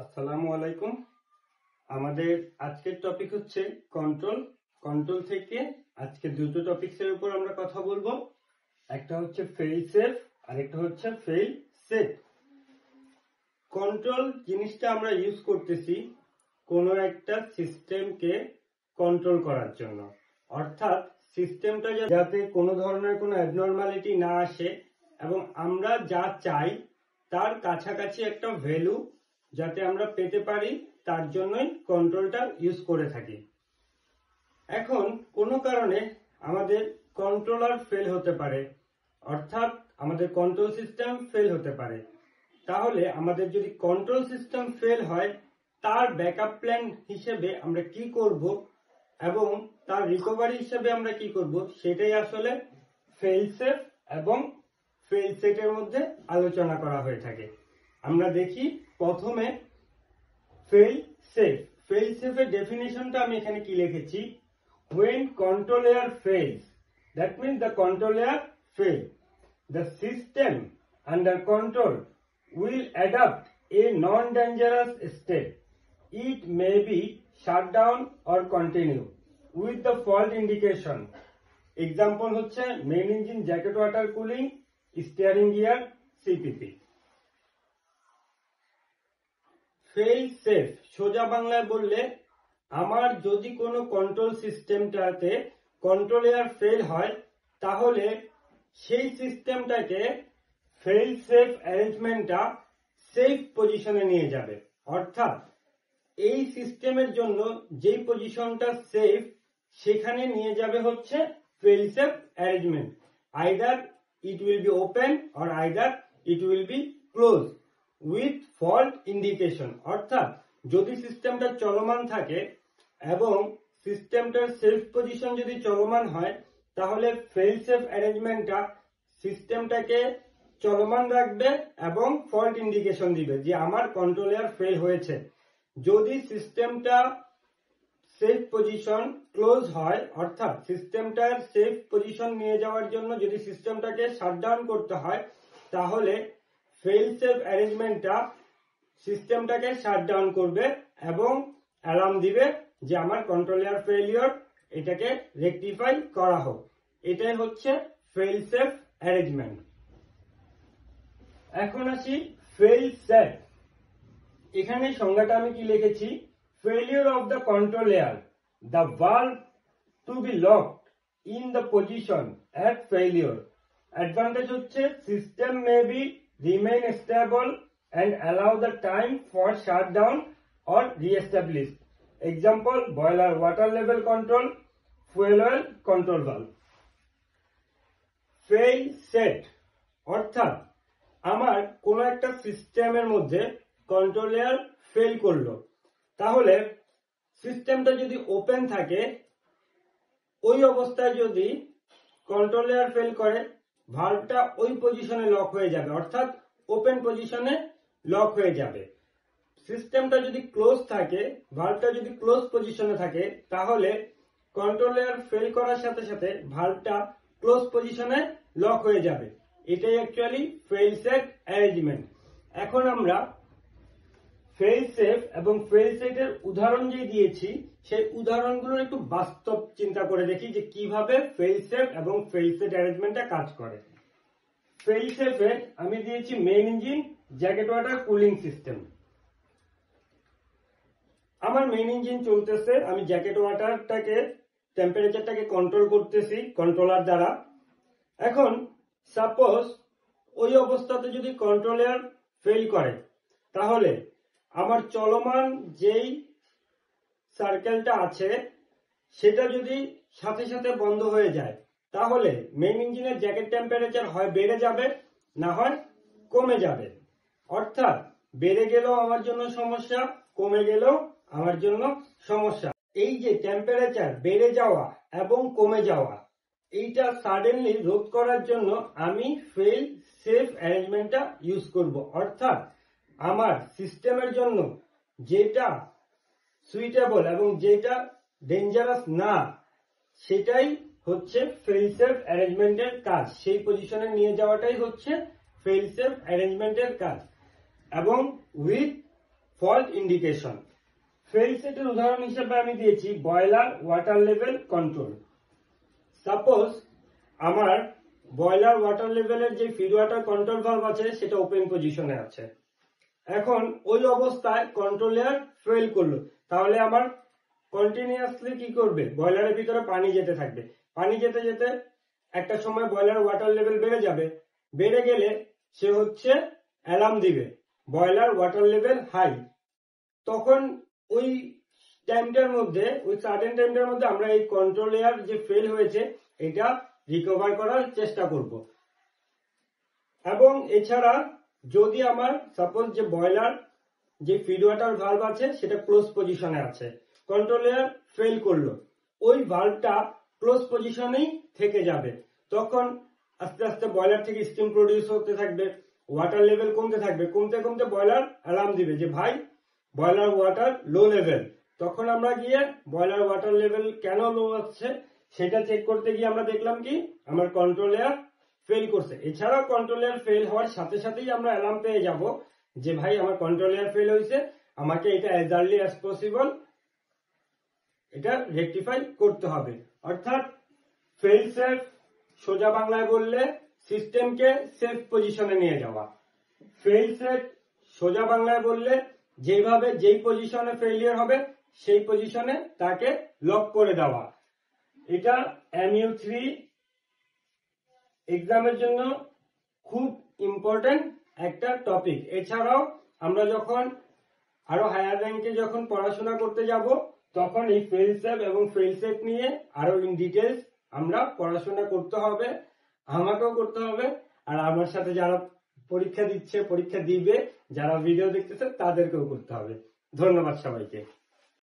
আসসালামু আলাইকুম। আমাদের আজকের টপিক হচ্ছে কন্ট্রোল। কন্ট্রোল থেকে আজকে দুটো টপিকসের উপর আমরা কথা বলবো। একটা হচ্ছে ফেইল সেফ আর একটা হচ্ছে ফেইল সেট। কন্ট্রোল জিনিসটা আমরা ইউজ করতেছি কোনো একটা সিস্টেমকে কন্ট্রোল করার জন্য, অর্থাৎ সিস্টেমটা যাতে কোনো ধরনের কোনো অ্যাবনর্মালিটি না আসে এবং আমরা যা চাই তার কাছাকাছি একটা ভ্যালু যাতে আমরা পেতে পারি, তার জন্যই কন্ট্রোলটা ইউজ করে থাকি। এখন কোনো কারণে আমাদের কন্ট্রোলার ফেল হতে পারে, অর্থাৎ আমাদের কন্ট্রোল সিস্টেম ফেল হতে পারে। তাহলে আমাদের যদি কন্ট্রোল সিস্টেম ফেল হয়, তার ব্যাকআপ প্ল্যান হিসেবে আমরা কি করব এবং তার রিকভারি হিসেবে আমরা কি করব, সেটাই আসলে ফেইল সেফ এবং ফেইল সেটের মধ্যে আলোচনা করা হয়ে থাকে। আমরা দেখি প্রথমে ফেইল সেফ। ফেইল সেফের ডেফিনেশনটা আমি এখানে কি লিখেছি, when control layer fails, that means the control layer fail, the system under control will adopt a non-dangerous state. It may be shut down or continue with the fault indication. Example হচ্ছে main engine, jacket water cooling, steering gear, CPP. Fail safe সোজা বাংলায় বললে, আমার যদি কোনো control সিস্টেমটাতে control layer fail হয়, তাহলে সেই সিস্টেমটাকে ফেইল সেফ অ্যারেঞ্জমেন্টটা সেফ পজিশনে নিয়ে যাবে। অর্থাৎ এই সিস্টেমের জন্য যেই পজিশনটা সেফ, সেখানে নিয়ে যাবে হচ্ছে fail safe arrangement. Either it will be open or either it will be close with fault indication. অর্থাৎ যদি সিস্টেমটা চলমান থাকে এবং সিস্টেমটার সেফ পজিশন যদি চলমান হয়, তাহলে ফেইল সেফ অ্যারেঞ্জমেন্টটা সিস্টেমটাকে চলমান রাখবে এবং ফল্ট ইন্ডিকেশন দিবে যে আমার কন্ট্রোল লেয়ার ফেল হয়েছে। যদি সিস্টেমটা সেফ পজিশন ক্লোজ হয়, অর্থাৎ সিস্টেমটার সেফ পজিশন নিয়ে যাওয়ার জন্য যদি সিস্টেমটাকে শাটডাউন করতে হয়, তাহলে ফেইল সেফ অ্যারেঞ্জমেন্টটা সিস্টেমটাকে শাটডাউন করবে এবং অ্যালার্ম দিবে যে আমার কন্ট্রোল লেয়ার ফেলিওর, এটাকে রেকটিফাই করা হোক। এটাই হচ্ছে ফেইল সেফ অ্যারেঞ্জমেন্ট। এখন আসি ফেইল সেট। এখানে সংজ্ঞাটা আমি কি লিখেছি, failure of the control layer, the valve to be locked in the position at failure. Advantage হচ্ছে system may be remain stable and allow the time for shutdown or re-establish. Example, boiler water level control, fuel oil control valve. Fail set অর্থাৎ আমার কোন একটা সিস্টেমের মধ্যে control layer fail করলো, তাহলে সিস্টেমটা যদি ওপেন থাকে, ওই অবস্থায় যদি কন্ট্রোল লেয়ার ফেল করে, ভালভটা ওই পজিশনে লক হয়ে যাবে, অর্থাৎ ওপেন পজিশনে লক হয়ে যাবে। সিস্টেমটা যদি ক্লোজ থাকে, ভালভটা যদি ক্লোজ পজিশনে থাকে, তাহলে কন্ট্রোল লেয়ার ফেল করার সাথে সাথে ভালভটা ক্লোজ পজিশনে লক হয়ে যাবে। এটাই অ্যাকচুয়ালি ফেইল সেফ অ্যারেঞ্জমেন্ট। এখন আমরা ফেইল সেফ এবং ফেইল সেটের উদাহরণ যে দিয়েছি, সেই উদাহরণগুলোর একটু বাস্তব চিন্তা করে দেখি যে কিভাবে ফেইল সেফ এবং ফেইল সেট অ্যারেঞ্জমেন্টটা কাজ করে। ফেইল সেফে আমি দিয়েছি main engine, jacket water cooling system. আমার মেইন ইঞ্জিন চলতেছে, আমি জ্যাকেট ওয়াটারটাকে টেম্পারেচারটাকে কন্ট্রোল করতেছি কন্ট্রোলার দ্বারা। এখন সাপোজ ওই অবস্থাতে যদি কন্ট্রোল লেয়ার ফেল করে, তাহলে আমার চলমান যেই সার্কেলটা আছে সেটা যদি সাথে সাথে বন্ধ হয়ে যায়, তাহলে মেইন ইঞ্জিনের জ্যাকেট টেম্পারেচার হয় বেড়ে যাবে, না হয় কমে যাবে। অর্থাৎ বেড়ে গেলেও আমার জন্য সমস্যা, কমে গেলেও আমার জন্য সমস্যা। এই যে টেম্পারেচার বেড়ে যাওয়া এবং কমে যাওয়া, এইটা সাডেনলি রোধ করার জন্য আমি ফেইল সেফ অ্যারেঞ্জমেন্টটা ইউজ করব। অর্থাৎ আমার সিস্টেমের জন্য যেটা সুইটেবল এবং যেটা ডেঞ্জারাস না, সেটাই হচ্ছে ফেইল সেফ অ্যারেঞ্জমেন্টের কাজ। সেই পজিশনে নিয়ে যাওয়াটাই হচ্ছে ফেইল সেফ অ্যারেঞ্জমেন্টের কাজ। এবং উইথ ফল্ট ইন্ডিকেশন। ফেল সেটের উদাহরণ হিসেবে আমি দিয়েছি boiler water level control. Suppose আমার বয়লার ওয়াটার লেভেলের যে ফিড ওয়াটার কন্ট্রোল ভালভ আছে সেটা ওপেন পজিশনে আছে। এখন ওই অবস্থায় কন্ট্রোলার ফেল করলো, তাহলে আমার কন্টিনিউয়াসলি কি করবে, বয়লারের ভিতরে পানি যেতে থাকবে। পানি যেতে যেতে একটা সময় বয়লার ওয়াটার লেভেল বেড়ে যাবে, বেড়ে গেলে সে হচ্ছে অ্যালার্ম দিবে বয়লার ওয়াটার লেভেল হাই। তখন ওই টাইমটার মধ্যে, ওই সার্টেন টাইমটার মধ্যে আমরা এই কন্ট্রোলার যে ফেল হয়েছে এটা রিকভার করার চেষ্টা করব। এবং এছাড়া যদি আমার সাপোজ যে বয়লার যে ফিড ওয়াটার ভালভ আছে সেটা ক্লোজ পজিশনে আছে, কন্ট্রোলার ফেল করলো, ওই ভালভটা ক্লোজ পজিশনেই থেকে যাবে। তখন আস্তে আস্তে বয়লার থেকে স্টিম প্রডিউস হতে থাকবে, ওয়াটার লেভেল কমতে থাকবে, কমতে কমতে বয়লার অ্যালার্ম দিবে যে ভাই বয়লার ওয়াটার লো লেভেল। তখন আমরা গিয়ে বয়লার ওয়াটার লেভেল কেন লো আসছে সেটা চেক করতে গিয়ে আমরা দেখলাম কি আমার কন্ট্রোলার ফেল করছে। এছাড়াও কন্ট্রোলার ফেল হওয়ার সাথে সাথেই আমরা অ্যালার্ম পেয়ে যাব যে ভাই আমার কন্ট্রোলার ফেল হয়েছে, আমাকে এটা অ্যাজ আর্লি অ্যাজ পসিবল এটা রেকটিফাই করতে হবে। অর্থাৎ ফেল সেফ সোজা বাংলায় বললে সিস্টেমকে সেফ পজিশনে নিয়ে যাওয়া। ফেল সেট সোজা বাংলায় বললে যেভাবে যেই পজিশনে ফেলিয়ার হবে সেই পজিশনে তাকে লক করে দেওয়া। এটা MU3 এক্সামের জন্য খুব ইম্পর্টেন্ট একটা টপিক। এছাড়াও আমরা যখন আরো হায়ার র্যাঙ্কে যখন পড়াশোনা করতে যাব তখন এই ফেল সেভ এবং ফেল সেট নিয়ে আরো ইন ডিটেলস আমরা পড়াশোনা করতে হবে, আমাকেও করতে হবে, আর আমার সাথে যারা পরীক্ষা দিচ্ছে, পরীক্ষা দিবে, যারা ভিডিও দেখতেছে তাদেরকেও করতে হবে। ধন্যবাদ সবাইকে।